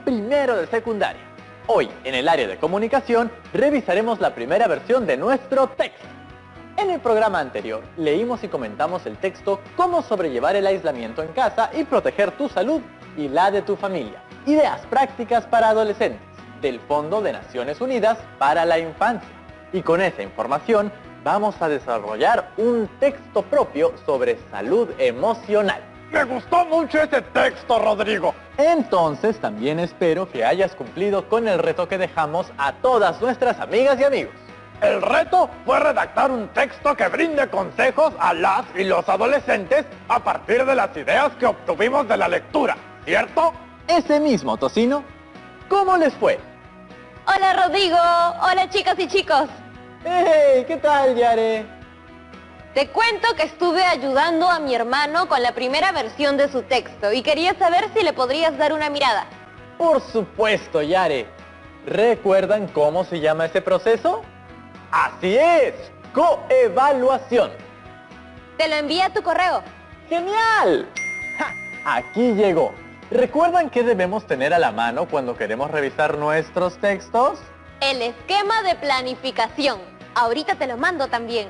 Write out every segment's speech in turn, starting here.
primero de secundaria. Hoy, en el área de comunicación, revisaremos la primera versión de nuestro texto. En el programa anterior, leímos y comentamos el texto Cómo sobrellevar el aislamiento en casa y proteger tu salud y la de tu familia. Ideas prácticas para adolescentes, del Fondo de Naciones Unidas para la Infancia. Y con esa información, vamos a desarrollar un texto propio sobre salud emocional. Me gustó mucho ese texto, Rodrigo. Entonces, también espero que hayas cumplido con el reto que dejamos a todas nuestras amigas y amigos. El reto fue redactar un texto que brinde consejos a las y los adolescentes a partir de las ideas que obtuvimos de la lectura, ¿cierto? Ese mismo, Tocino. ¿Cómo les fue? Hola, Rodrigo. Hola, chicas y chicos. ¡Hey! ¿Qué tal, Yare? Te cuento que estuve ayudando a mi hermano con la primera versión de su texto y quería saber si le podrías dar una mirada. Por supuesto, Yare. ¿Recuerdan cómo se llama ese proceso? ¡Así es! ¡Coevaluación! Te lo envié a tu correo. ¡Genial! ¡Ja! Aquí llegó. ¿Recuerdan qué debemos tener a la mano cuando queremos revisar nuestros textos? El esquema de planificación. Ahorita te lo mando también.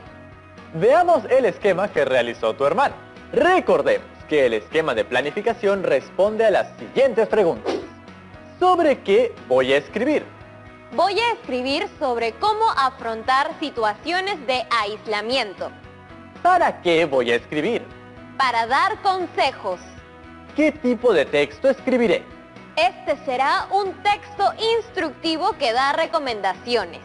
Veamos el esquema que realizó tu hermano. Recordemos que el esquema de planificación responde a las siguientes preguntas. ¿Sobre qué voy a escribir? Voy a escribir sobre cómo afrontar situaciones de aislamiento. ¿Para qué voy a escribir? Para dar consejos. ¿Qué tipo de texto escribiré? Este será un texto instructivo que da recomendaciones.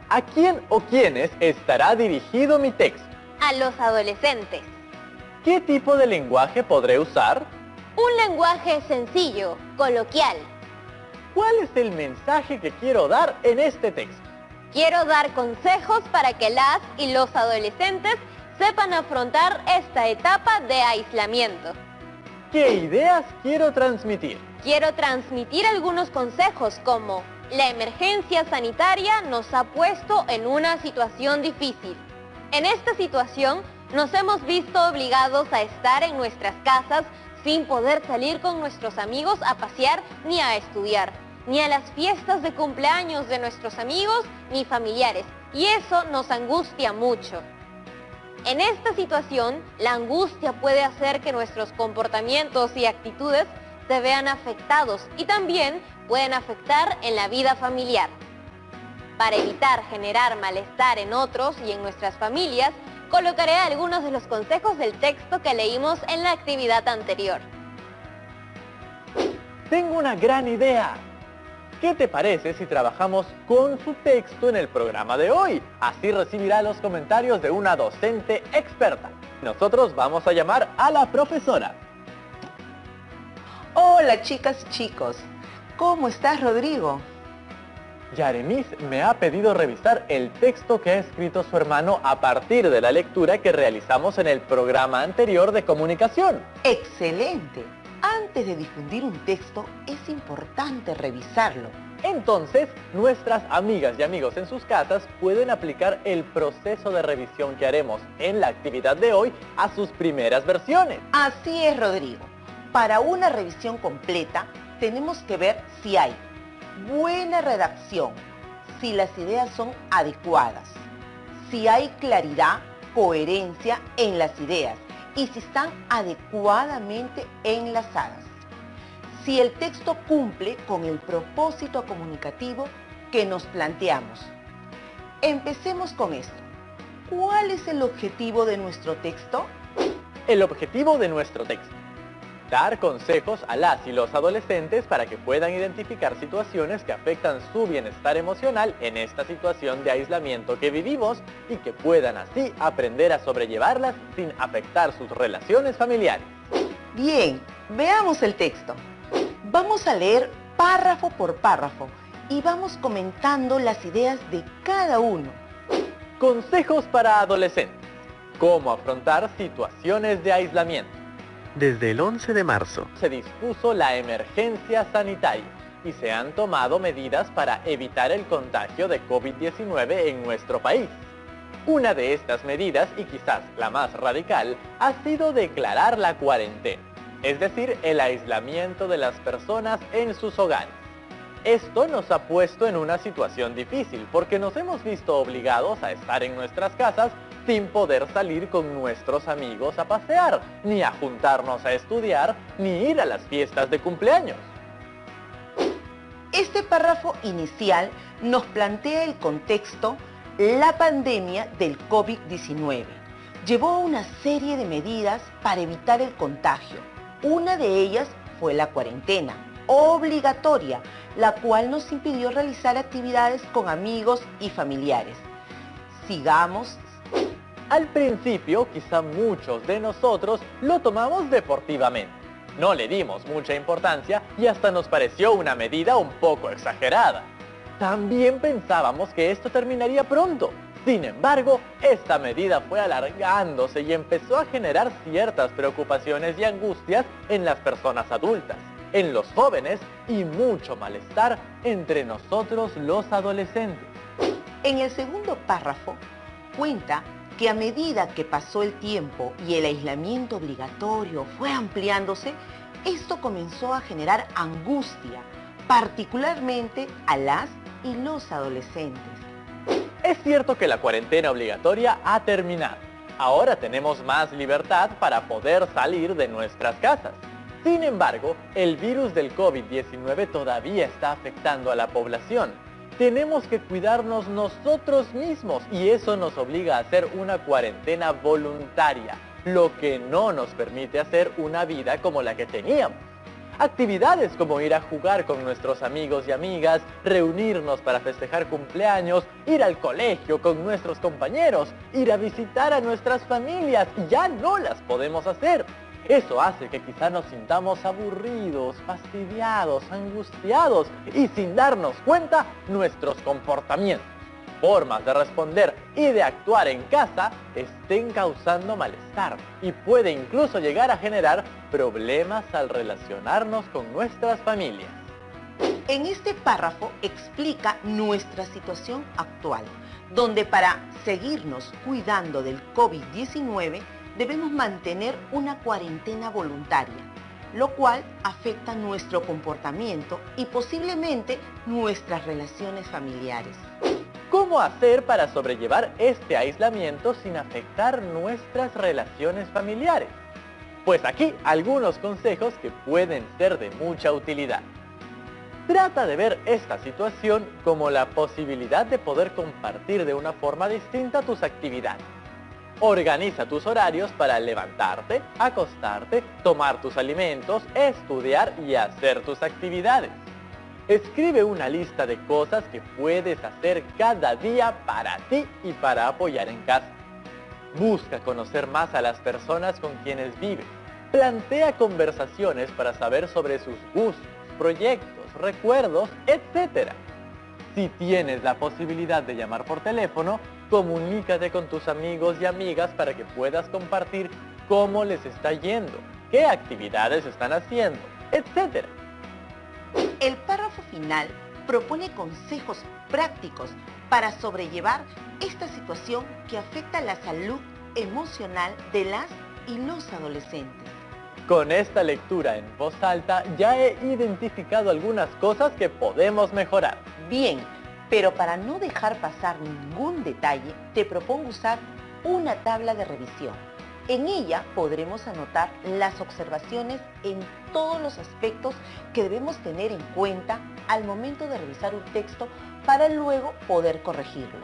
¿A quién o quiénes estará dirigido mi texto? A los adolescentes. ¿Qué tipo de lenguaje podré usar? Un lenguaje sencillo, coloquial. ¿Cuál es el mensaje que quiero dar en este texto? Quiero dar consejos para que las y los adolescentes sepan afrontar esta etapa de aislamiento. ¿Qué ideas quiero transmitir? Quiero transmitir algunos consejos como: la emergencia sanitaria nos ha puesto en una situación difícil. En esta situación nos hemos visto obligados a estar en nuestras casas sin poder salir con nuestros amigos a pasear ni a estudiar, ni a las fiestas de cumpleaños de nuestros amigos ni familiares, y eso nos angustia mucho. En esta situación, la angustia puede hacer que nuestros comportamientos y actitudes se vean afectados y también pueden afectar en la vida familiar. Para evitar generar malestar en otros y en nuestras familias, colocaré algunos de los consejos del texto que leímos en la actividad anterior. Tengo una gran idea. ¿Qué te parece si trabajamos con su texto en el programa de hoy? Así recibirá los comentarios de una docente experta. Nosotros vamos a llamar a la profesora. Hola, chicas y chicos. ¿Cómo estás, Rodrigo? Yaremis me ha pedido revisar el texto que ha escrito su hermano a partir de la lectura que realizamos en el programa anterior de comunicación. ¡Excelente! Antes de difundir un texto, es importante revisarlo. Entonces, nuestras amigas y amigos en sus casas pueden aplicar el proceso de revisión que haremos en la actividad de hoy a sus primeras versiones. Así es, Rodrigo. Para una revisión completa, tenemos que ver si hay buena redacción, si las ideas son adecuadas, si hay claridad, coherencia en las ideas y si están adecuadamente enlazadas. Si el texto cumple con el propósito comunicativo que nos planteamos. Empecemos con esto. ¿Cuál es el objetivo de nuestro texto? El objetivo de nuestro texto: dar consejos a las y los adolescentes para que puedan identificar situaciones que afectan su bienestar emocional en esta situación de aislamiento que vivimos y que puedan así aprender a sobrellevarlas sin afectar sus relaciones familiares. Bien, veamos el texto. Vamos a leer párrafo por párrafo y vamos comentando las ideas de cada uno. Consejos para adolescentes. Cómo afrontar situaciones de aislamiento. Desde el 11 de marzo Se dispuso la emergencia sanitaria y se han tomado medidas para evitar el contagio de COVID-19 en nuestro país. Una de estas medidas, y quizás la más radical, ha sido declarar la cuarentena. es decir, el aislamiento de las personas en sus hogares. Esto nos ha puesto en una situación difícil porque nos hemos visto obligados a estar en nuestras casas sin poder salir con nuestros amigos a pasear, ni a juntarnos a estudiar, ni ir a las fiestas de cumpleaños. Este párrafo inicial nos plantea el contexto. La pandemia del COVID-19 llevó a una serie de medidas para evitar el contagio. Una de ellas fue la cuarentena obligatoria, la cual nos impidió realizar actividades con amigos y familiares. Sigamos. Al principio, quizá muchos de nosotros lo tomamos deportivamente. No le dimos mucha importancia y hasta nos pareció una medida un poco exagerada. También pensábamos que esto terminaría pronto. Sin embargo, esta medida fue alargándose y empezó a generar ciertas preocupaciones y angustias en las personas adultas, en los jóvenes y mucho malestar entre nosotros los adolescentes. En el segundo párrafo cuenta que a medida que pasó el tiempo y el aislamiento obligatorio fue ampliándose, esto comenzó a generar angustia, particularmente a las y los adolescentes. Es cierto que la cuarentena obligatoria ha terminado. Ahora tenemos más libertad para poder salir de nuestras casas. Sin embargo, el virus del COVID-19 todavía está afectando a la población. Tenemos que cuidarnos nosotros mismos y eso nos obliga a hacer una cuarentena voluntaria, lo que no nos permite hacer una vida como la que teníamos. Actividades como ir a jugar con nuestros amigos y amigas, reunirnos para festejar cumpleaños, ir al colegio con nuestros compañeros, ir a visitar a nuestras familias, ya no las podemos hacer. Eso hace que quizá nos sintamos aburridos, fastidiados, angustiados y sin darnos cuenta nuestros comportamientos, formas de responder y de actuar en casa estén causando malestar y puede incluso llegar a generar problemas al relacionarnos con nuestras familias. En este párrafo explica nuestra situación actual, donde para seguirnos cuidando del COVID-19 debemos mantener una cuarentena voluntaria, lo cual afecta nuestro comportamiento y posiblemente nuestras relaciones familiares. ¿Cómo hacer para sobrellevar este aislamiento sin afectar nuestras relaciones familiares? Pues aquí algunos consejos que pueden ser de mucha utilidad. Trata de ver esta situación como la posibilidad de poder compartir de una forma distinta tus actividades. Organiza tus horarios para levantarte, acostarte, tomar tus alimentos, estudiar y hacer tus actividades. Escribe una lista de cosas que puedes hacer cada día para ti y para apoyar en casa. Busca conocer más a las personas con quienes vives. Plantea conversaciones para saber sobre sus gustos, proyectos, recuerdos, etc. Si tienes la posibilidad de llamar por teléfono, comunícate con tus amigos y amigas para que puedas compartir cómo les está yendo, qué actividades están haciendo, etc. El párrafo final propone consejos prácticos para sobrellevar esta situación que afecta la salud emocional de las y los adolescentes. Con esta lectura en voz alta ya he identificado algunas cosas que podemos mejorar. Bien, pero para no dejar pasar ningún detalle, te propongo usar una tabla de revisión. En ella podremos anotar las observaciones en todos los aspectos que debemos tener en cuenta al momento de revisar un texto para luego poder corregirlo.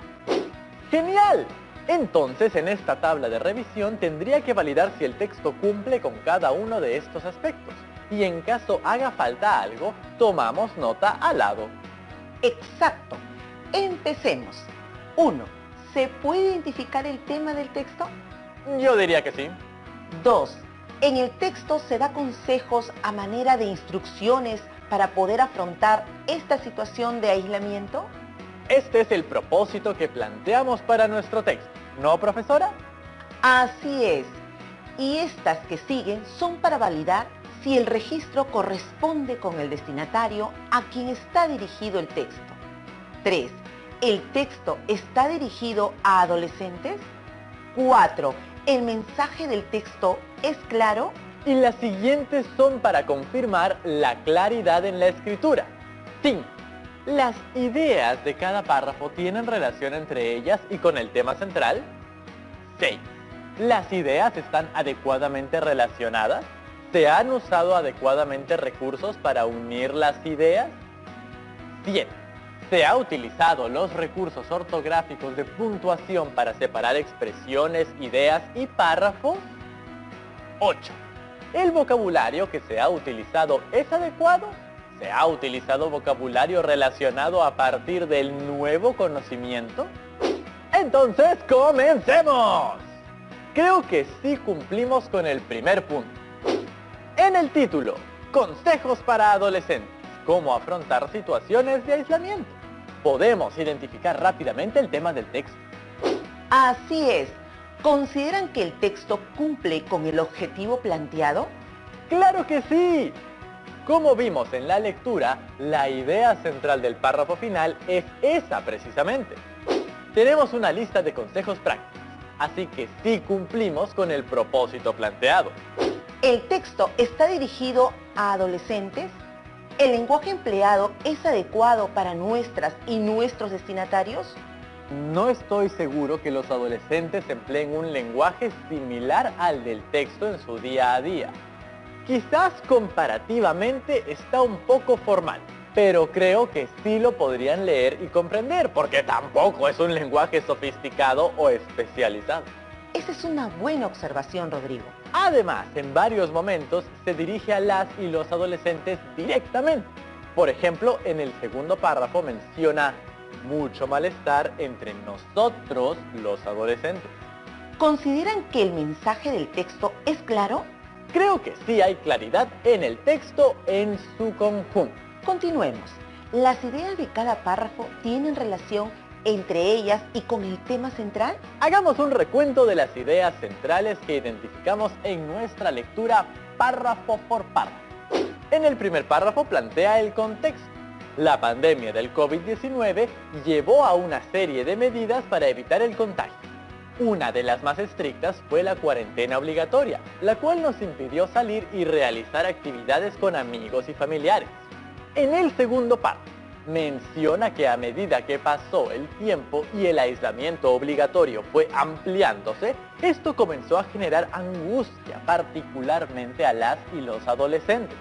¡Genial! Entonces, en esta tabla de revisión tendría que validar si el texto cumple con cada uno de estos aspectos. Y en caso haga falta algo, tomamos nota al lado. Exacto. Empecemos. 1. ¿Se puede identificar el tema del texto? Yo diría que sí. 2. En el texto se da consejos a manera de instrucciones para poder afrontar esta situación de aislamiento. Este es el propósito que planteamos para nuestro texto, ¿no, profesora? Así es. Y estas que siguen son para validar si el registro corresponde con el destinatario a quien está dirigido el texto. 3. ¿El texto está dirigido a adolescentes? 4. ¿El mensaje del texto es claro? Y las siguientes son para confirmar la claridad en la escritura. 5. ¿Las ideas de cada párrafo tienen relación entre ellas y con el tema central? 6. ¿Las ideas están adecuadamente relacionadas? ¿Se han usado adecuadamente recursos para unir las ideas? 7. ¿Se ha utilizado los recursos ortográficos de puntuación para separar expresiones, ideas y párrafos? 8. ¿El vocabulario que se ha utilizado es adecuado? ¿Se ha utilizado vocabulario relacionado a partir del nuevo conocimiento? Entonces, ¡comencemos! Creo que sí cumplimos con el primer punto. En el título, Consejos para adolescentes, cómo afrontar situaciones de aislamiento, podemos identificar rápidamente el tema del texto. Así es. ¿Consideran que el texto cumple con el objetivo planteado? ¡Claro que sí! Como vimos en la lectura, la idea central del párrafo final es esa precisamente. Tenemos una lista de consejos prácticos, así que sí cumplimos con el propósito planteado. ¿El texto está dirigido a adolescentes? ¿El lenguaje empleado es adecuado para nuestras y nuestros destinatarios? No estoy seguro que los adolescentes empleen un lenguaje similar al del texto en su día a día. Quizás comparativamente está un poco formal, pero creo que sí lo podrían leer y comprender, porque tampoco es un lenguaje sofisticado o especializado. Esa es una buena observación, Rodrigo. Además, en varios momentos se dirige a las y los adolescentes directamente. Por ejemplo, en el segundo párrafo menciona mucho malestar entre nosotros los adolescentes. ¿Consideran que el mensaje del texto es claro? Creo que sí hay claridad en el texto en su conjunto. Continuemos. ¿Las ideas de cada párrafo tienen relación entre ellas y con el tema central? Hagamos un recuento de las ideas centrales que identificamos en nuestra lectura párrafo por párrafo. En el primer párrafo plantea el contexto. La pandemia del COVID-19 llevó a una serie de medidas para evitar el contagio. Una de las más estrictas fue la cuarentena obligatoria, la cual nos impidió salir y realizar actividades con amigos y familiares. En el segundo párrafo, menciona que a medida que pasó el tiempo y el aislamiento obligatorio fue ampliándose, esto comenzó a generar angustia, particularmente a las y los adolescentes.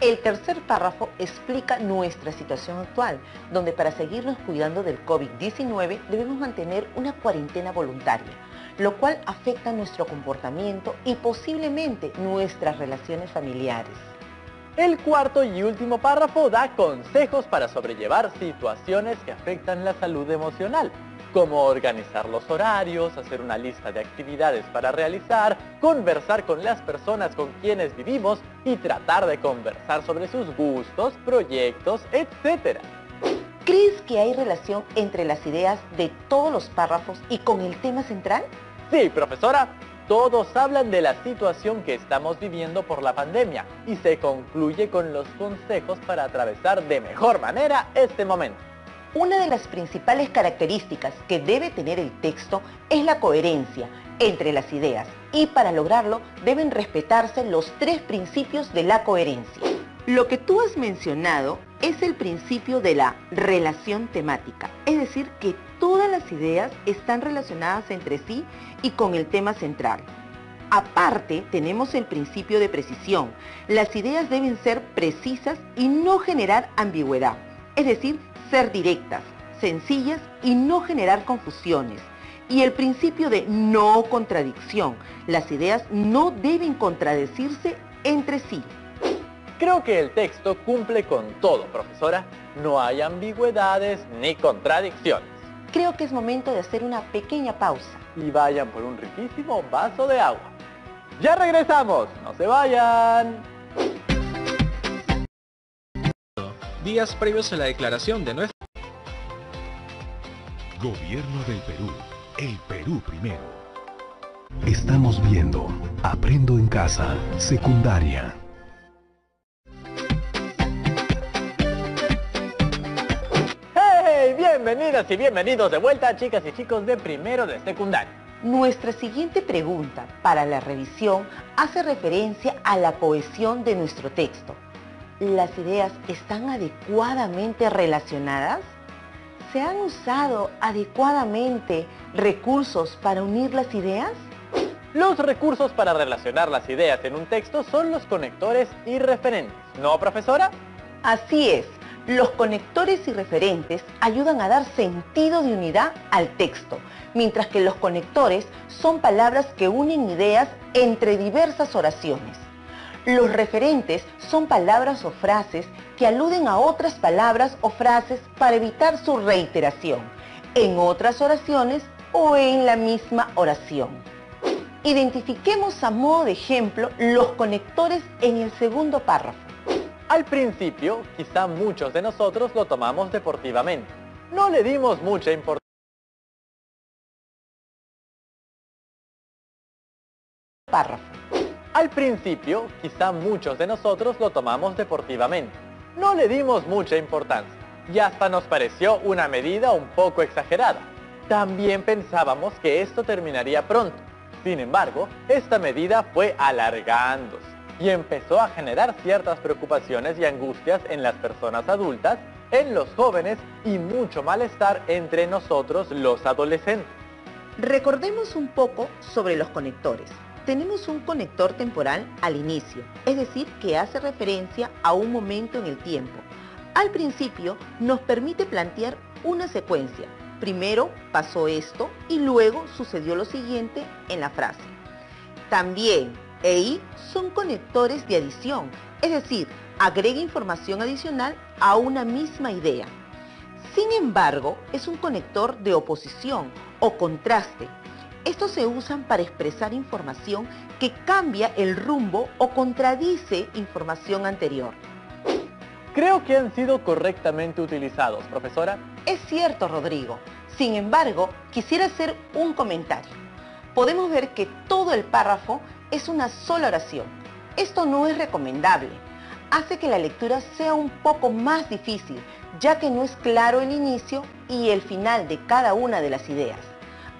El tercer párrafo explica nuestra situación actual, donde para seguirnos cuidando del COVID-19 debemos mantener una cuarentena voluntaria, lo cual afecta nuestro comportamiento y posiblemente nuestras relaciones familiares. El cuarto y último párrafo da consejos para sobrellevar situaciones que afectan la salud emocional, como organizar los horarios, hacer una lista de actividades para realizar, conversar con las personas con quienes vivimos y tratar de conversar sobre sus gustos, proyectos, etc. ¿Crees que hay relación entre las ideas de todos los párrafos y con el tema central? Sí, profesora. Todos hablan de la situación que estamos viviendo por la pandemia y se concluye con los consejos para atravesar de mejor manera este momento. Una de las principales características que debe tener el texto es la coherencia entre las ideas y para lograrlo deben respetarse los 3 principios de la coherencia. Lo que tú has mencionado es el principio de la relación temática, es decir, que todas las ideas están relacionadas entre sí y con el tema central. Aparte, tenemos el principio de precisión. Las ideas deben ser precisas y no generar ambigüedad, es decir, ser directas, sencillas y no generar confusiones. Y el principio de no contradicción. Las ideas no deben contradecirse entre sí. Creo que el texto cumple con todo, profesora. No hay ambigüedades ni contradicciones. Creo que es momento de hacer una pequeña pausa. Y vayan por un riquísimo vaso de agua. ¡Ya regresamos! ¡No se vayan! Días previos a la declaración de nuestro Gobierno del Perú. El Perú primero. Estamos viendo Aprendo en Casa, secundaria. ¡Hey! Bienvenidas y bienvenidos de vuelta, chicas y chicos de primero de secundaria. Nuestra siguiente pregunta para la revisión hace referencia a la cohesión de nuestro texto. ¿Las ideas están adecuadamente relacionadas? ¿Se han usado adecuadamente recursos para unir las ideas? Los recursos para relacionar las ideas en un texto son los conectores y referentes, ¿no, profesora? Así es, los conectores y referentes ayudan a dar sentido de unidad al texto, mientras que los conectores son palabras que unen ideas entre diversas oraciones. Los referentes son palabras o frases que aluden a otras palabras o frases para evitar su reiteración en otras oraciones o en la misma oración. Identifiquemos a modo de ejemplo los conectores en el segundo párrafo. Al principio, quizá muchos de nosotros lo tomamos deportivamente. No le dimos mucha importancia. Párrafo. Al principio, quizá muchos de nosotros lo tomamos deportivamente. No le dimos mucha importancia y hasta nos pareció una medida un poco exagerada. También pensábamos que esto terminaría pronto. Sin embargo, esta medida fue alargándose y empezó a generar ciertas preocupaciones y angustias en las personas adultas, en los jóvenes y mucho malestar entre nosotros los adolescentes. Recordemos un poco sobre los conectores. Tenemos un conector temporal al inicio, es decir, que hace referencia a un momento en el tiempo. Al principio nos permite plantear una secuencia. Primero pasó esto y luego sucedió lo siguiente en la frase. También e y son conectores de adición, es decir, agrega información adicional a una misma idea. Sin embargo, es un conector de oposición o contraste. Estos se usan para expresar información que cambia el rumbo o contradice información anterior. Creo que han sido correctamente utilizados, profesora. Es cierto, Rodrigo. Sin embargo, quisiera hacer un comentario. Podemos ver que todo el párrafo es una sola oración. Esto no es recomendable. Hace que la lectura sea un poco más difícil, ya que no es claro el inicio y el final de cada una de las ideas.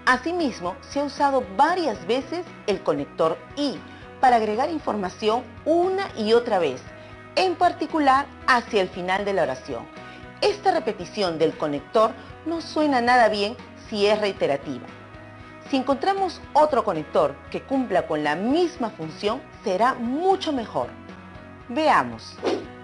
Asimismo, se ha usado varias veces el conector y para agregar información una y otra vez, en particular hacia el final de la oración. Esta repetición del conector no suena nada bien si es reiterativa. Si encontramos otro conector que cumpla con la misma función, será mucho mejor. Veamos.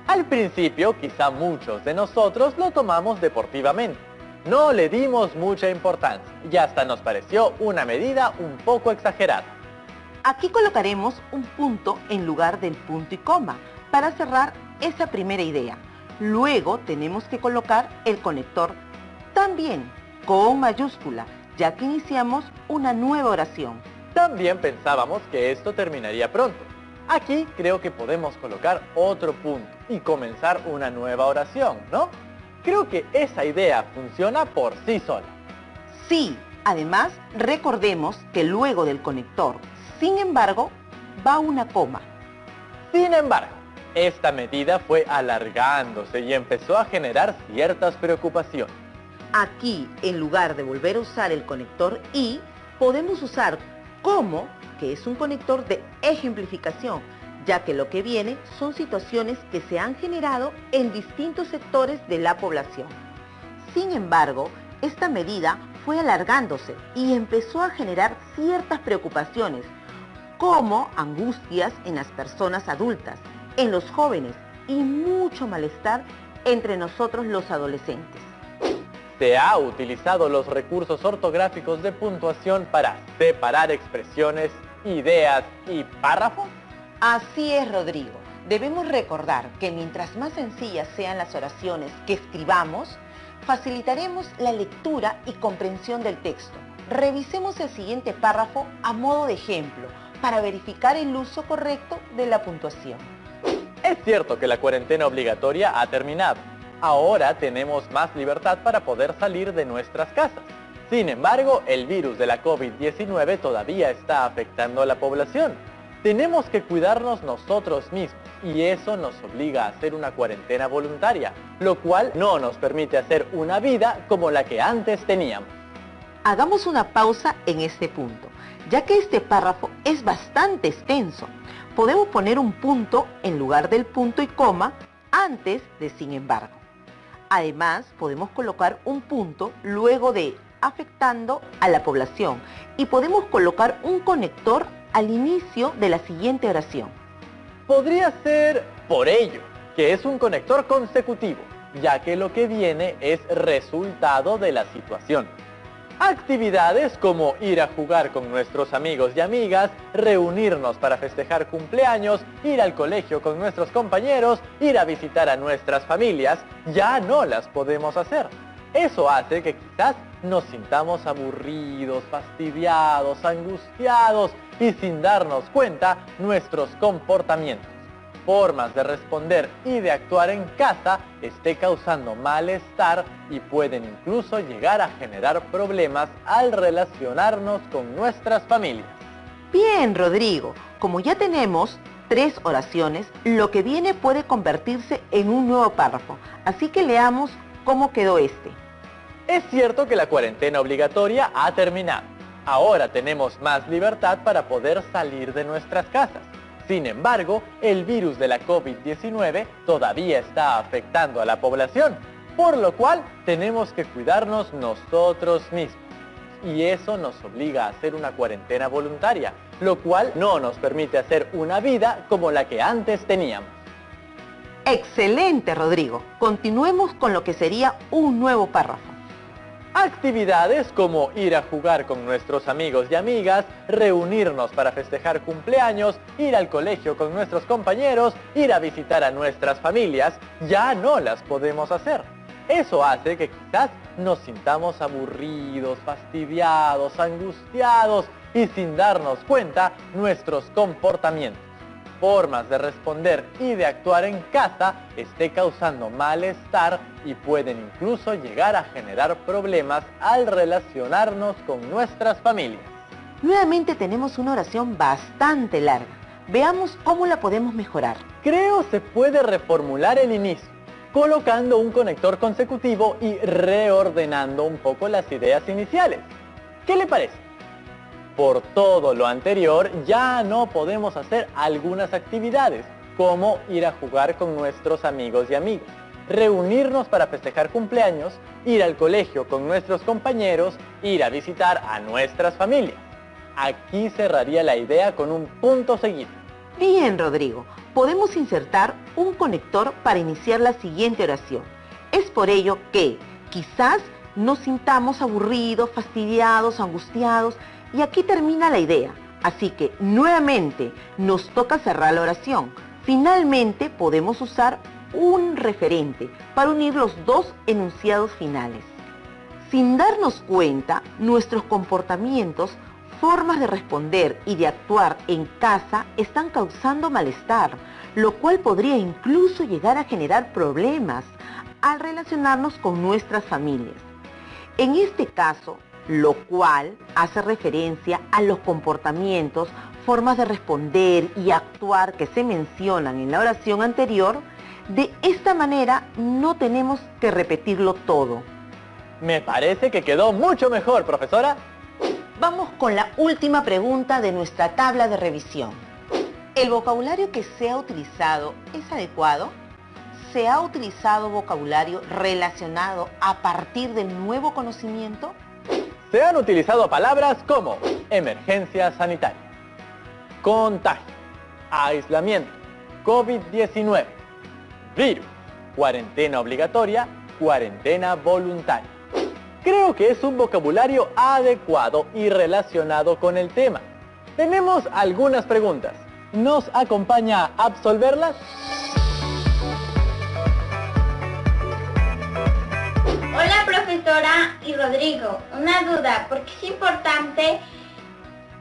Al principio, quizá muchos de nosotros lo tomamos deportivamente. No le dimos mucha importancia y hasta nos pareció una medida un poco exagerada. Aquí colocaremos un punto en lugar del punto y coma para cerrar esa primera idea. Luego tenemos que colocar el conector también con mayúscula, ya que iniciamos una nueva oración. También pensábamos que esto terminaría pronto. Aquí creo que podemos colocar otro punto y comenzar una nueva oración, ¿no? Creo que esa idea funciona por sí sola. Sí, además recordemos que luego del conector, sin embargo, va una coma. Sin embargo, esta medida fue alargándose y empezó a generar ciertas preocupaciones. Aquí, en lugar de volver a usar el conector y, podemos usar como, que es un conector de ejemplificación, ya que lo que viene son situaciones que se han generado en distintos sectores de la población. Sin embargo, esta medida fue alargándose y empezó a generar ciertas preocupaciones, como angustias en las personas adultas, en los jóvenes y mucho malestar entre nosotros los adolescentes. Se ha utilizado los recursos ortográficos de puntuación para separar expresiones, ideas y párrafos. Así es, Rodrigo. Debemos recordar que mientras más sencillas sean las oraciones que escribamos, facilitaremos la lectura y comprensión del texto. Revisemos el siguiente párrafo a modo de ejemplo para verificar el uso correcto de la puntuación. Es cierto que la cuarentena obligatoria ha terminado. Ahora tenemos más libertad para poder salir de nuestras casas. Sin embargo, el virus de la COVID-19 todavía está afectando a la población. Tenemos que cuidarnos nosotros mismos y eso nos obliga a hacer una cuarentena voluntaria, lo cual no nos permite hacer una vida como la que antes teníamos. Hagamos una pausa en este punto, ya que este párrafo es bastante extenso. Podemos poner un punto en lugar del punto y coma antes de sin embargo. Además, podemos colocar un punto luego de afectando a la población y podemos colocar un conector al inicio de la siguiente oración. Podría ser por ello, que es un conector consecutivo, ya que lo que viene es resultado de la situación. Actividades como ir a jugar con nuestros amigos y amigas, reunirnos para festejar cumpleaños, ir al colegio con nuestros compañeros, ir a visitar a nuestras familias, ya no las podemos hacer. Eso hace que quizás nos sintamos aburridos, fastidiados, angustiados y sin darnos cuenta nuestros comportamientos, formas de responder y de actuar en casa esté causando malestar y pueden incluso llegar a generar problemas al relacionarnos con nuestras familias. Bien, Rodrigo, como ya tenemos 3 oraciones, lo que viene puede convertirse en un nuevo párrafo, así que leamos cómo quedó este. Es cierto que la cuarentena obligatoria ha terminado. Ahora tenemos más libertad para poder salir de nuestras casas. Sin embargo, el virus de la COVID-19 todavía está afectando a la población, por lo cual tenemos que cuidarnos nosotros mismos. Y eso nos obliga a hacer una cuarentena voluntaria, lo cual no nos permite hacer una vida como la que antes teníamos. Excelente, Rodrigo. Continuemos con lo que sería un nuevo párrafo. Actividades como ir a jugar con nuestros amigos y amigas, reunirnos para festejar cumpleaños, ir al colegio con nuestros compañeros, ir a visitar a nuestras familias, ya no las podemos hacer. Eso hace que quizás nos sintamos aburridos, fastidiados, angustiados y sin darnos cuenta nuestros comportamientos, formas de responder y de actuar en casa esté causando malestar y pueden incluso llegar a generar problemas al relacionarnos con nuestras familias. Nuevamente tenemos una oración bastante larga. Veamos cómo la podemos mejorar. Creo se puede reformular el inicio, colocando un conector consecutivo y reordenando un poco las ideas iniciales. ¿Qué le parece? Por todo lo anterior, ya no podemos hacer algunas actividades, como ir a jugar con nuestros amigos y amigas, reunirnos para festejar cumpleaños, ir al colegio con nuestros compañeros, ir a visitar a nuestras familias. Aquí cerraría la idea con un punto seguido. Bien, Rodrigo. Podemos insertar un conector para iniciar la siguiente oración. Es por ello que quizás nos sintamos aburridos, fastidiados, angustiados, y aquí termina la idea. Así que nuevamente nos toca cerrar la oración. Finalmente podemos usar un referente para unir los dos enunciados finales. Sin darnos cuenta, nuestros comportamientos, formas de responder y de actuar en casa están causando malestar, lo cual podría incluso llegar a generar problemas al relacionarnos con nuestras familias. En este caso, lo cual hace referencia a los comportamientos, formas de responder y actuar que se mencionan en la oración anterior. De esta manera no tenemos que repetirlo todo. Me parece que quedó mucho mejor, profesora. Vamos con la última pregunta de nuestra tabla de revisión. ¿El vocabulario que se ha utilizado es adecuado? ¿Se ha utilizado vocabulario relacionado a partir del nuevo conocimiento? Se han utilizado palabras como emergencia sanitaria, contagio, aislamiento, COVID-19, virus, cuarentena obligatoria, cuarentena voluntaria. Creo que es un vocabulario adecuado y relacionado con el tema. Tenemos algunas preguntas. ¿Nos acompaña a absolverlas? Hola profesora y Rodrigo, una duda, ¿por qué es importante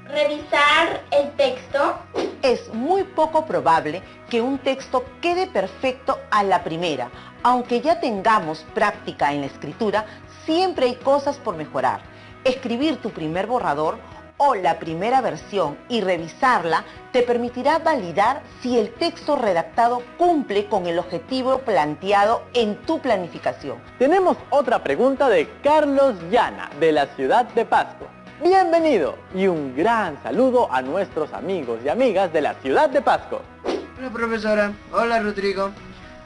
revisar el texto? Es muy poco probable que un texto quede perfecto a la primera. Aunque ya tengamos práctica en la escritura, siempre hay cosas por mejorar. Escribir tu primer borrador o la primera versión y revisarla te permitirá validar si el texto redactado cumple con el objetivo planteado en tu planificación. Tenemos otra pregunta de Carlos Llana, de la ciudad de Pasco. Bienvenido y un gran saludo a nuestros amigos y amigas de la ciudad de Pasco. Hola profesora, hola Rodrigo.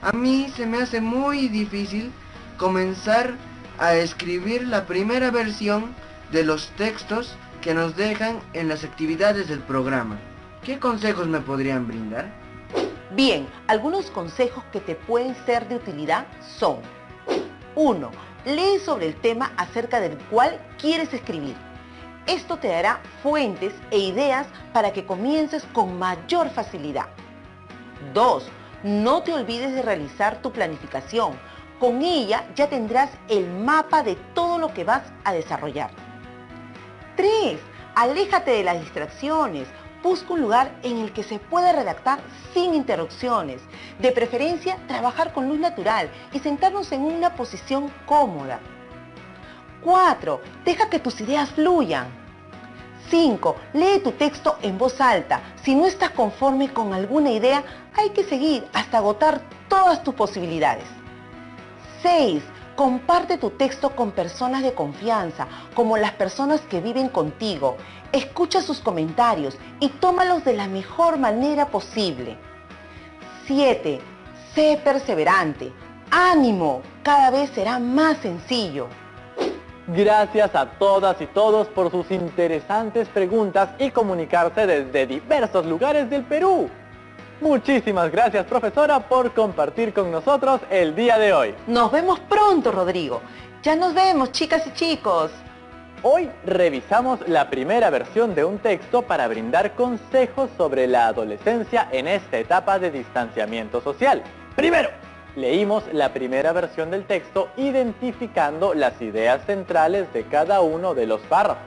A mí se me hace muy difícil comenzar a escribir la primera versión de los textos que nos dejan en las actividades del programa. ¿Qué consejos me podrían brindar? Bien, algunos consejos que te pueden ser de utilidad son: 1. Lee sobre el tema acerca del cual quieres escribir. Esto te dará fuentes e ideas para que comiences con mayor facilidad. 2. No te olvides de realizar tu planificación. Con ella ya tendrás el mapa de todo lo que vas a desarrollar. 3. Aléjate de las distracciones. Busca un lugar en el que se pueda redactar sin interrupciones. De preferencia, trabajar con luz natural y sentarnos en una posición cómoda. 4. Deja que tus ideas fluyan. 5. Lee tu texto en voz alta. Si no estás conforme con alguna idea, hay que seguir hasta agotar todas tus posibilidades. 6. Comparte tu texto con personas de confianza, como las personas que viven contigo. Escucha sus comentarios y tómalos de la mejor manera posible. 7. Sé perseverante. ¡Ánimo! Cada vez será más sencillo. Gracias a todas y todos por sus interesantes preguntas y comunicarse desde diversos lugares del Perú. Muchísimas gracias, profesora, por compartir con nosotros el día de hoy. Nos vemos pronto, Rodrigo. Ya nos vemos, chicas y chicos. Hoy revisamos la primera versión de un texto para brindar consejos sobre la adolescencia en esta etapa de distanciamiento social. Primero, leímos la primera versión del texto identificando las ideas centrales de cada uno de los párrafos.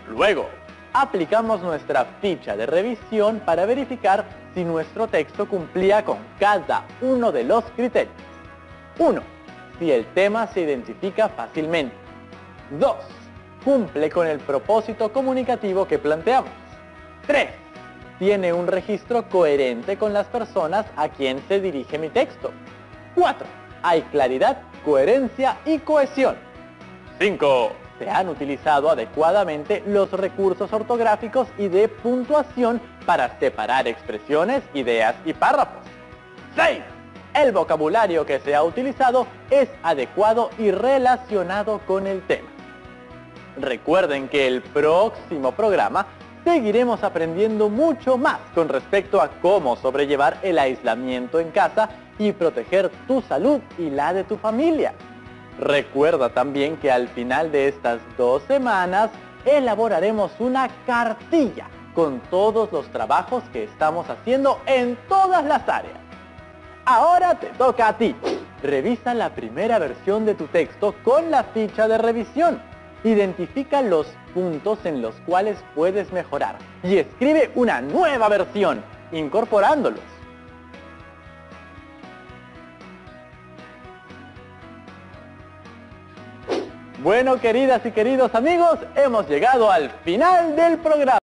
Luego, aplicamos nuestra ficha de revisión para verificar si nuestro texto cumplía con cada uno de los criterios. 1. Si el tema se identifica fácilmente. 2. Cumple con el propósito comunicativo que planteamos. 3. Tiene un registro coherente con las personas a quien se dirige mi texto. 4. Hay claridad, coherencia y cohesión. 5. Se han utilizado adecuadamente los recursos ortográficos y de puntuación para separar expresiones, ideas y párrafos. 6. El vocabulario que se ha utilizado es adecuado y relacionado con el tema. Recuerden que el próximo programa seguiremos aprendiendo mucho más con respecto a cómo sobrellevar el aislamiento en casa y proteger tu salud y la de tu familia. Recuerda también que al final de estas 2 semanas elaboraremos una cartilla con todos los trabajos que estamos haciendo en todas las áreas. Ahora te toca a ti. Revisa la primera versión de tu texto con la ficha de revisión. Identifica los puntos en los cuales puedes mejorar y escribe una nueva versión, incorporándolos. Bueno, queridas y queridos amigos, hemos llegado al final del programa.